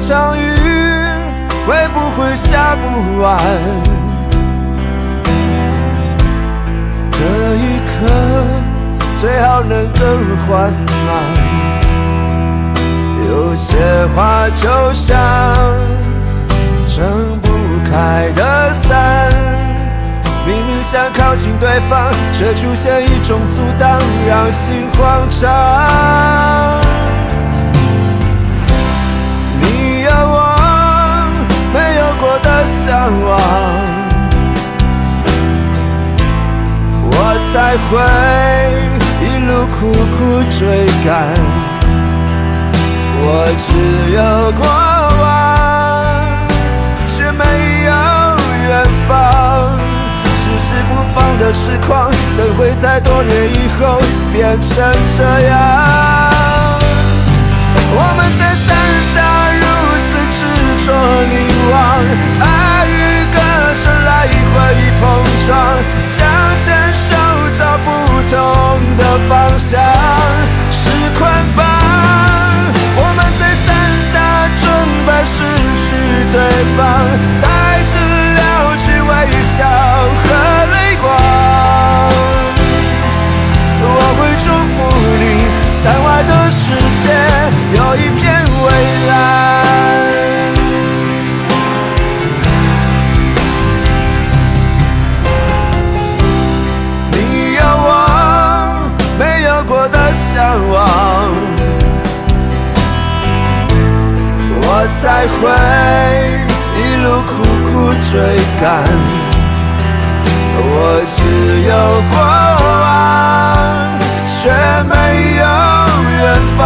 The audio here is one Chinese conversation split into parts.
场雨会不会下不完？这一刻最好能更缓慢。有些话就像撑不开的伞，明明想靠近对方，却出现一种阻挡，让心慌张。你有我没有过的向往，我才会一路苦苦追赶。我只有过往，却没有远方。迟迟不放的痴狂，怎会在多年以后变成这样？我们在伞下如此执着凝望，爱与歌声来回碰撞，想牵手走不同的方向，是捆绑。我们在伞下准备失去对方，带着了解微笑和泪光。我会祝福你，伞外的世界有一片蔚蓝。你有我没有过的向往，我才会一路苦苦追赶。我只有过往，却没有远方。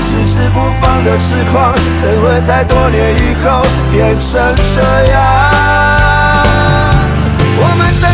迟迟不放的痴狂，怎会在多年以后变成这样？我们在